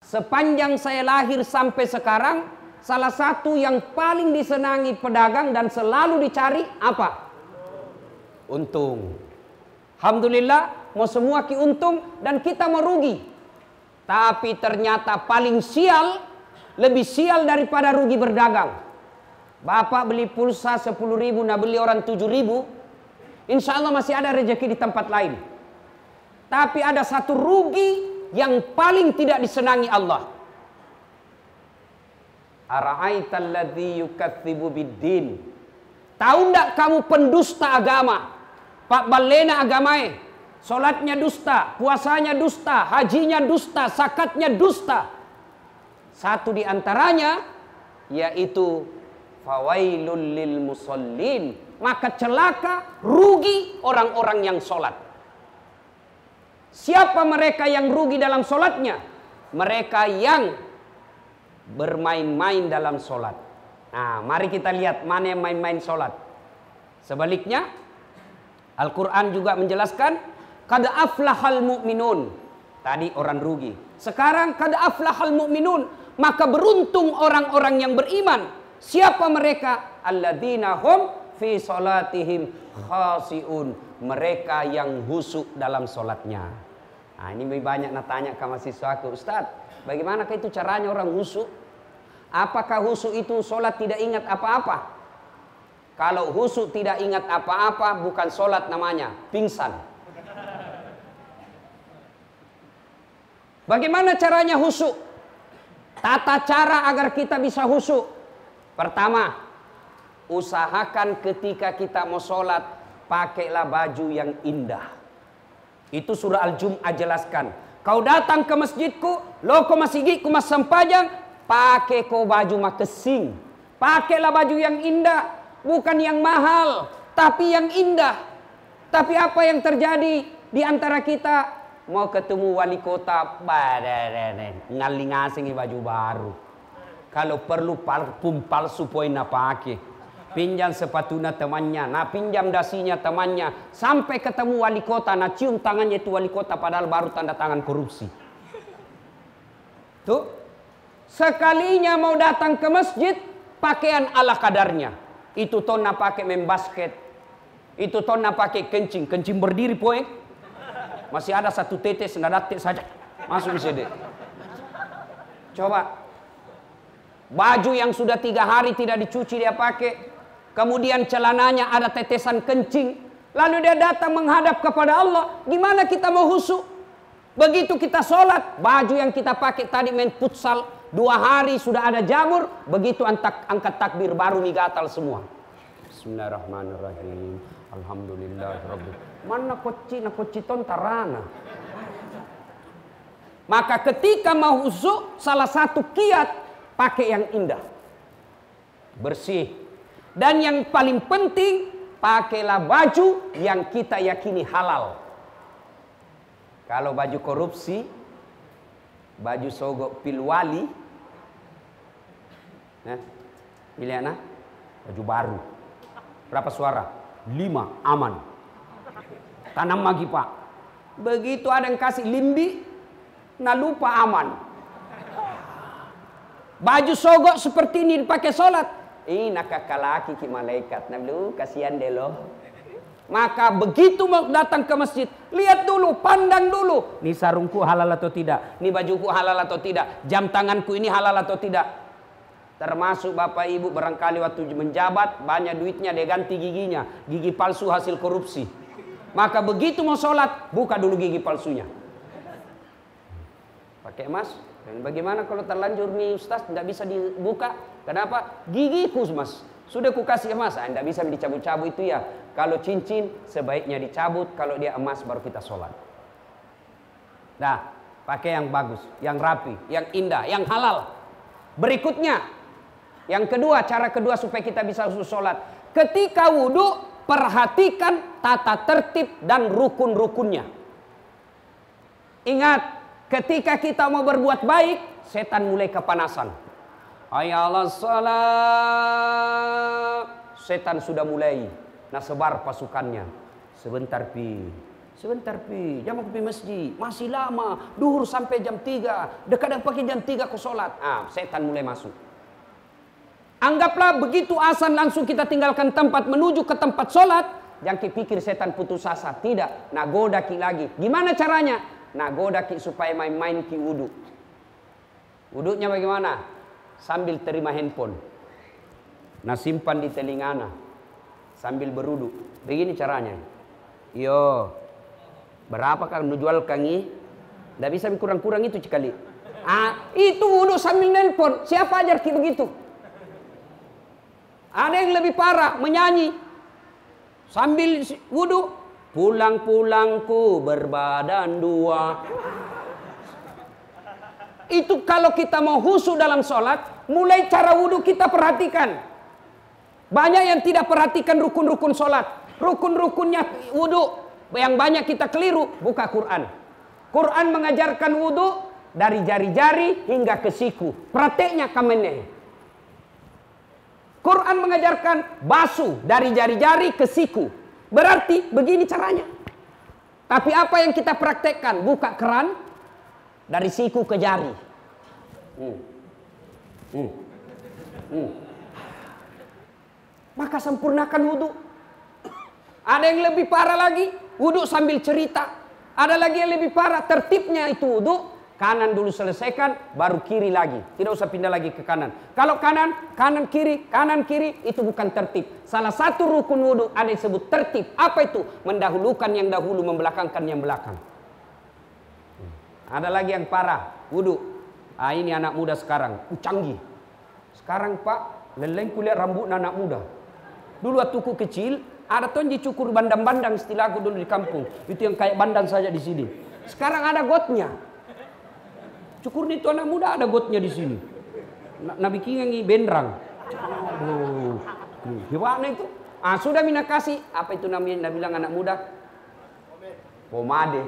Sepanjang saya lahir sampai sekarang, salah satu yang paling disenangi pedagang dan selalu dicari apa? Untung. Alhamdulillah, mau semua ki untung dan kita mau rugi. Tapi ternyata paling sial, lebih sial daripada rugi berdagang. Bapak beli pulsa 10.000, nah beli orang 7.000, insya Allah masih ada rezeki di tempat lain. Tapi ada satu rugi yang paling tidak disenangi Allah. Ara'aital ladzi yukadzibu biddin. Tahu enggak kamu pendusta agama? Pak balena agamae, salatnya dusta, puasanya dusta, hajinya dusta, zakatnya dusta. Satu di antaranya yaitu fawailul lil musallin, maka celaka, rugi orang-orang yang sholat. Siapa mereka yang rugi dalam sholatnya? Mereka yang bermain-main dalam sholat. Nah, mari kita lihat mana yang main-main sholat. Sebaliknya, Al-Quran juga menjelaskan, qad aflahal mu'minun. Tadi orang rugi. Sekarang qad aflahal mu'minun. Maka beruntung orang-orang yang beriman. Siapa mereka? Alladzina hum fi salatihim khasiun. Mereka yang khusyuk dalam sholatnya. Nah, ini lebih banyak tanya ke mahasiswaku, Ustaz, bagaimana itu caranya orang khusyuk? Apakah khusyuk itu sholat tidak ingat apa-apa? Kalau khusyuk tidak ingat apa-apa, bukan sholat namanya, pingsan. Bagaimana caranya khusyuk? Tata cara agar kita bisa khusyuk. Pertama, usahakan ketika kita mau sholat, pakailah baju yang indah. Itu surah Al-Jum'ah jelaskan. Kau datang ke masjidku, lo ko masigi ku mas sampajang, pakai ko baju makesing. Pakailah baju yang indah, bukan yang mahal, tapi yang indah. Tapi apa yang terjadi di antara kita? Mau ketemu wali kota, ngaling ngasing baju baru. Kalau perlu parfum palsu poin pakai. Pinjam sepatunya temannya, nah pinjam dasinya temannya, sampai ketemu wali kota, nah cium tangannya itu wali kota padahal baru tanda tangan korupsi. Tuh, sekalinya mau datang ke masjid, pakaian ala kadarnya. Itu tona pakai main basket, itu tona pakai kencing berdiri poin. Masih ada satu tetes, detik saja masuk di sini. Coba, baju yang sudah 3 hari tidak dicuci dia pakai. Kemudian celananya ada tetesan kencing. Lalu dia datang menghadap kepada Allah. Gimana kita mau khusyuk? Begitu kita sholat, baju yang kita pakai tadi main futsal, 2 hari sudah ada jamur. Begitu angkat takbir baru nih gatal semua. Bismillahirrahmanirrahim. Alhamdulillahirabbil. Mana koci ton tarana. Maka ketika mau khusyuk, salah satu kiat pakai yang indah, bersih. Dan yang paling penting, pakailah baju yang kita yakini halal. Kalau baju korupsi, baju sogok pilwali, pilih baju baru. Berapa suara? 5, aman. Tanam lagi pak. Begitu ada yang kasih limbi, nah lupa aman. Baju sogok seperti ini dipakai sholat. Nakakalaki ki malaikat, nabi kasihan deh loh. Maka begitu mau datang ke masjid, lihat dulu, pandang dulu. Ini sarungku halal atau tidak? Ini bajuku halal atau tidak? Jam tanganku ini halal atau tidak? Termasuk bapak ibu barangkali waktu menjabat banyak duitnya dia ganti giginya, gigi palsu hasil korupsi. Maka begitu mau sholat, buka dulu gigi palsunya. Pakai emas. Dan bagaimana kalau terlanjur nih Ustaz tidak bisa dibuka? Kenapa? Gigiku mas, sudah ku kasih emas, tidak bisa dicabut-cabut itu ya. Kalau cincin sebaiknya dicabut, kalau dia emas baru kita sholat. Nah, pakai yang bagus, yang rapi, yang indah, yang halal. Berikutnya, yang kedua, cara kedua supaya kita bisa sholat. Ketika wudhu, perhatikan tata tertib dan rukun-rukunnya. Ingat, ketika kita mau berbuat baik, setan mulai kepanasan. Ayalah salat. Setan sudah mulai. Nah sebar pasukannya. Sebentar pi. Sebentar pi, jam aku pergi masjid, masih lama, duhur sampai jam 3, kadang pakai jam 3 aku sholat. Setan mulai masuk. Anggaplah begitu azan langsung kita tinggalkan tempat menuju ke tempat sholat, jangan pikir setan putus asa, tidak. Nagoda ki lagi. Gimana caranya? Nagoda ki supaya main-main ki wudu. Wudunya bagaimana? Sambil terima handphone, nah simpan di telingana, sambil berudu. Begini caranya. Yo, berapa kan jual kangi? Tidak bisa kurang-kurang itu sekali. Itu wudu sambil nelpon. Siapa ajar ki begitu? Ada yang lebih parah, menyanyi sambil wudu. Pulang-pulangku berbadan dua. Itu kalau kita mau khusyuk dalam sholat, mulai cara wudu kita perhatikan. Banyak yang tidak perhatikan rukun-rukun sholat. Rukun-rukunnya wudu yang banyak kita keliru, buka Quran. Quran mengajarkan wudu dari jari-jari hingga ke siku. Prakteknya kameneh. Quran mengajarkan basuh dari jari-jari ke siku. Berarti begini caranya. Tapi apa yang kita praktekkan? Buka keran dari siku ke jari. Maka sempurnakan wudu. Ada yang lebih parah lagi, wudu sambil cerita. Ada lagi yang lebih parah, tertibnya itu wudu. Kanan dulu selesaikan, baru kiri lagi. Tidak usah pindah lagi ke kanan. Kalau kanan, kanan kiri, itu bukan tertib. Salah satu rukun wudu ada yang disebut tertib. Apa itu? Mendahulukan yang dahulu, membelakangkan yang belakang. Ada lagi yang parah, wudu. Ini anak muda sekarang, canggih. Sekarang Pak, leleng kuliah rambut anak muda. Dulu waktu ku kecil, ada tonji cukur bandang-bandang istilahku dulu di kampung. Itu yang kayak bandang saja di sini. Sekarang ada gotnya. Cukur itu anak muda ada gotnya di sini. Nabi kingangi bendrang. Gimana itu? Sudah mina kasih. Apa itu namanya? Nabi bilang anak muda? Pomade.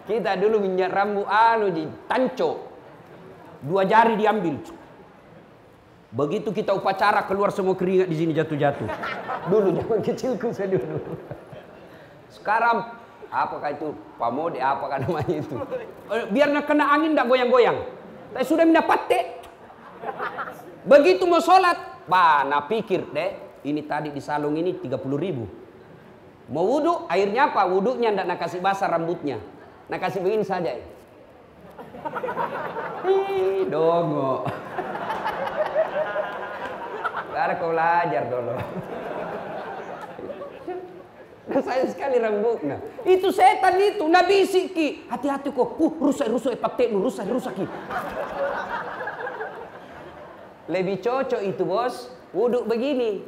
Kita dulu minyak rambut di tanco. 2 jari diambil. Begitu kita upacara keluar semua keringat di sini jatuh-jatuh. Dulu zaman kecilku saya dulu. Sekarang apakah itu pamode, apakah namanya itu? Biar kena angin tidak goyang-goyang. Tapi sudah mendapat. Begitu mau sholat, nah pikir deh, ini tadi di salung ini 30.000. Mau wudu, airnya apa? Wudunya tidak nak kasih basah rambutnya, nak kasih begini saja. Dongo. Karena kau belajar dulu. Sayang sekali rambutnya. Itu setan itu, Nabi siki. Hati-hati kok. Rusak patek lu, rusak ki. Lebih cocok itu bos, wuduk begini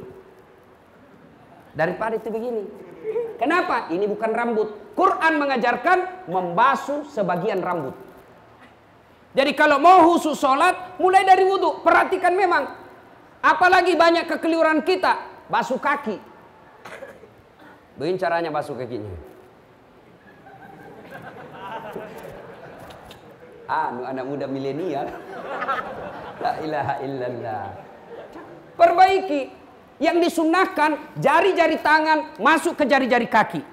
daripada itu begini. Kenapa? Ini bukan rambut. Quran mengajarkan membasuh sebagian rambut. Jadi kalau mau khusyuk sholat, mulai dari wudhu. Perhatikan memang. Apalagi banyak kekeliruan kita, basuh kaki. Begini caranya basuh kakinya. Anak muda milenial. La ilaha illallah. Perbaiki. Yang disunnahkan jari-jari tangan masuk ke jari-jari kaki.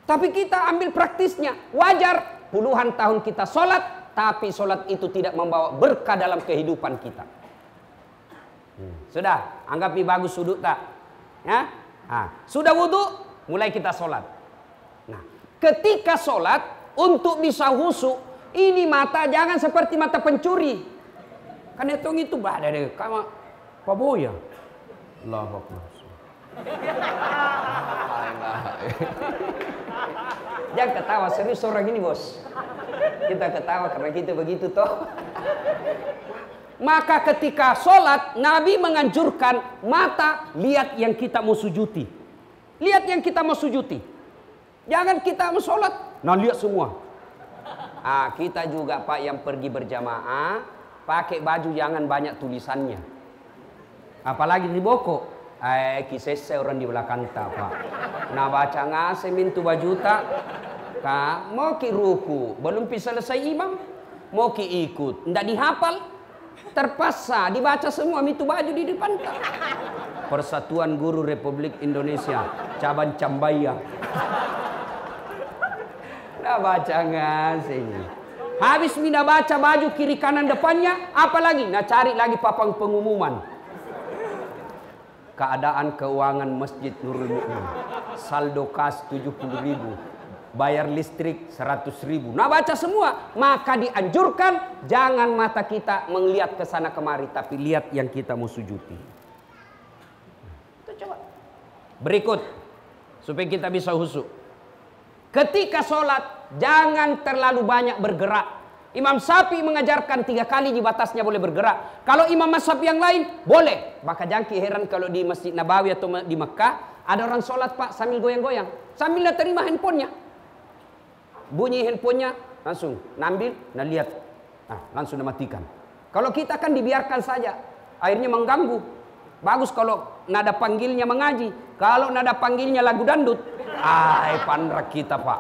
Tapi kita ambil praktisnya. Wajar puluhan tahun kita sholat, tapi sholat itu tidak membawa berkah dalam kehidupan kita. Sudah, anggap bagus sudut tak? Ya? Sudah wudhu, mulai kita sholat. Nah, ketika sholat, untuk bisa khusyuk, ini mata jangan seperti mata pencuri. Kan itu berada deh, kamu paboya. Allahu Akbar. Jangan ketawa, serius orang ini bos. Kita ketawa karena kita begitu toh. Maka ketika sholat, Nabi menganjurkan mata lihat yang kita mau sujuti. Lihat yang kita mau sujuti. Jangan kita mau sholat, nah lihat semua. Kita juga Pak yang pergi berjamaah, pakai baju jangan banyak tulisannya. Apalagi di boko. Kisah orang di belakang tak Pak. Nah baca ngase mintu baju tak. Mau ki ruku, belum bisa selesai imam. Mau ki ikut, ndak dihafal. Terpaksa dibaca semua itu baju di depan. Persatuan Guru Republik Indonesia, cabang Cambaya. Nah baca ngasih. Habis mina baca baju kiri kanan depannya, apalagi? Nah cari lagi papang pengumuman. Keadaan keuangan Masjid Nurul Mukmin. Saldo kas 70.000. Bayar listrik 100.000. Nah baca semua. Maka dianjurkan jangan mata kita melihat ke sana kemari, tapi lihat yang kita mau sujudi. Itu coba. Berikut supaya kita bisa khusyuk. Ketika sholat jangan terlalu banyak bergerak. Imam Syafi'i mengajarkan 3 kali di batasnya boleh bergerak. Kalau imam mazhab yang lain boleh. Maka jangki heran kalau di Masjid Nabawi atau di Mekah ada orang sholat pak sambil goyang-goyang, sambil dia terima handphonenya. Bunyi handphonenya langsung nambil, nah lihat, langsung dimatikan. Kalau kita kan dibiarkan saja, akhirnya mengganggu. Bagus kalau nada panggilnya mengaji, kalau nada panggilnya lagu dandut, pandrak kita pak.